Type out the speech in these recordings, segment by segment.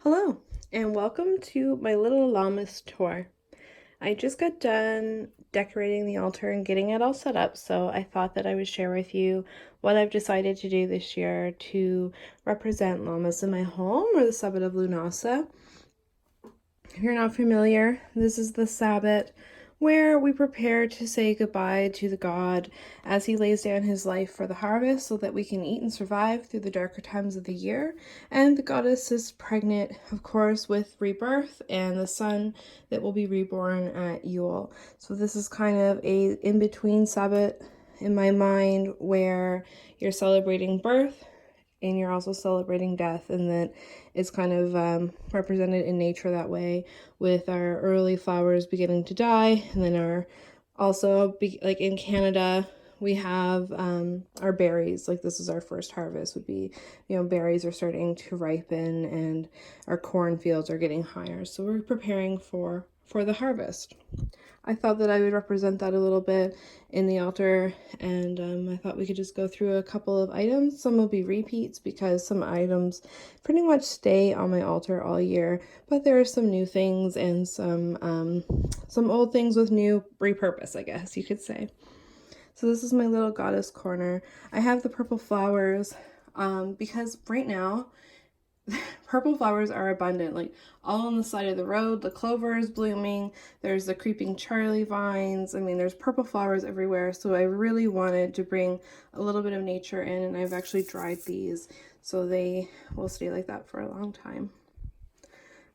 Hello, and welcome to my little Lammas tour. I just got done decorating the altar and getting it all set up, so I thought that I would share with you what I've decided to do this year to represent Lammas in my home, or the Sabbath of Lughnasadh. If you're not familiar, this is the Sabbath where we prepare to say goodbye to the God as he lays down his life for the harvest so that we can eat and survive through the darker times of the year. And the goddess is pregnant, of course, with rebirth and the son that will be reborn at Yule. So this is kind of a in-between Sabbath in my mind where you're celebrating birth and you're also celebrating death, and that it's kind of represented in nature that way, with our early flowers beginning to die, and then like in Canada we have our berries. Like this is our first harvest, would be, berries are starting to ripen and our cornfields are getting higher, so we're preparing for the harvest. I thought that I would represent that a little bit in the altar, and I thought we could just go through a couple of items. Some will be repeats because some items pretty much stay on my altar all year, but there are some new things and some old things with new repurpose, I guess you could say. So this is my little goddess corner. I have the purple flowers because right now purple flowers are abundant, like all on the side of the road. The clover is blooming. There's the creeping Charlie vines. I mean, there's purple flowers everywhere. So I really wanted to bring a little bit of nature in, and I've actually dried these so they will stay like that for a long time.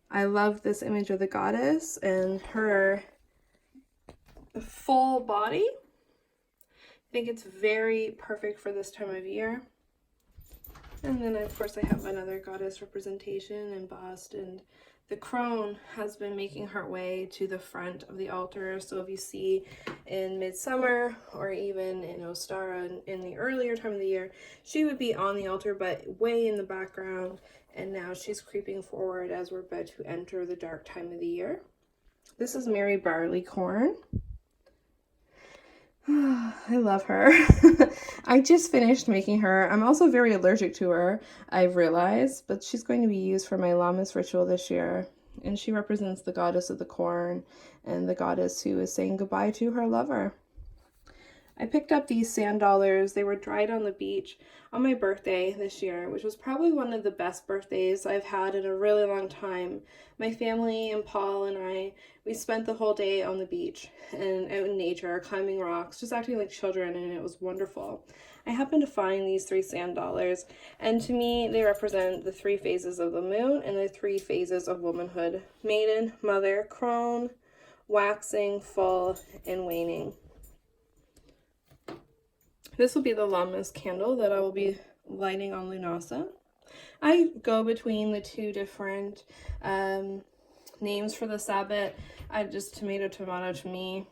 I love this image of the goddess and her full body. I think it's very perfect for this time of year. And then, of course, I have another goddess representation embossed, and the crone has been making her way to the front of the altar. So if you see in midsummer or even in Ostara in the earlier time of the year, she would be on the altar but way in the background, and now she's creeping forward as we're about to enter the dark time of the year. This is Mary Barleycorn. I love her. I just finished making her. I'm also very allergic to her, I've realized, but she's going to be used for my Lammas ritual this year. And she represents the goddess of the corn and the goddess who is saying goodbye to her lover. I picked up these sand dollars. They were dried on the beach on my birthday this year, which was probably one of the best birthdays I've had in a really long time. My family and Paul and I, we spent the whole day on the beach and out in nature, climbing rocks, just acting like children, and it was wonderful. I happened to find these 3 sand dollars, and to me, they represent the 3 phases of the moon and the 3 phases of womanhood: maiden, mother, crone, waxing, full, and waning. This will be the Lammas candle that I will be lighting on Lughnasadh. I go between the 2 different names for the Sabbath. I just tomato to me.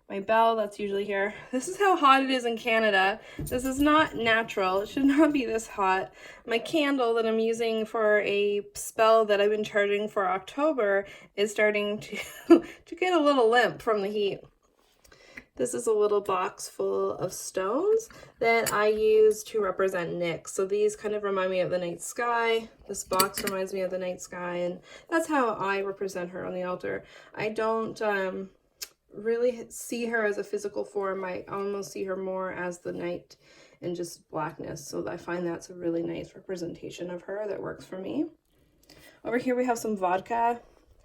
My bell, that's usually here. This is how hot it is in Canada. This is not natural. It should not be this hot. My candle that I'm using for a spell that I've been charging for October is starting to get a little limp from the heat. This is a little box full of stones that I use to represent Nyx. So these kind of remind me of the night sky. This box reminds me of the night sky, and that's how I represent her on the altar. I don't really see her as a physical form. I almost see her more as the night and just blackness. So I find that's a really nice representation of her that works for me. Over here we have some vodka.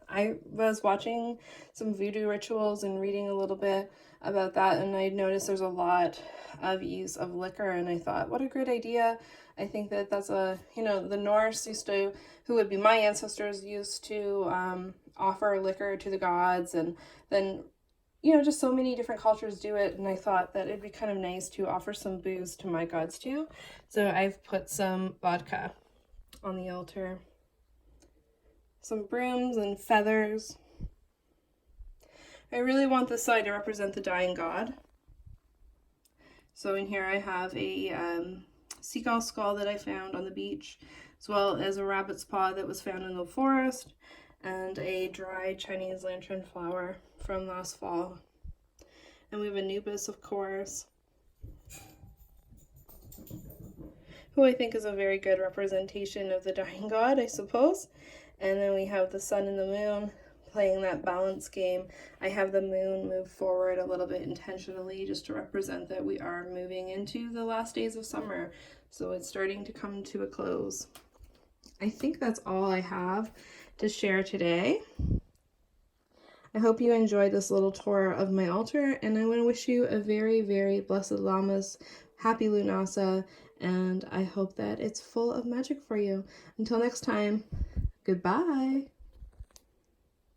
I was watching some voodoo rituals and reading a little bit about that, and I noticed there's a lot of use of liquor, and I thought, what a great idea. I think that that's the Norse who would be my ancestors, used to offer liquor to the gods, and then, just so many different cultures do it, and I thought that it'd be kind of nice to offer some booze to my gods too. So I've put some vodka on the altar. Some brooms and feathers. I really want this side to represent the dying god. So in here I have a seagull skull that I found on the beach, as well as a rabbit's paw that was found in the forest, and a dried Chinese lantern flower from last fall. And we have Anubis, of course. who I think is a very good representation of the dying god, I suppose. And then we have the sun and the moon playing that balance game. I have the moon move forward a little bit intentionally just to represent that we are moving into the last days of summer. So it's starting to come to a close. I think that's all I have to share today. I hope you enjoyed this little tour of my altar, and I want to wish you a very, very blessed Lammas, happy Lughnasadh, and I hope that it's full of magic for you. Until next time, goodbye.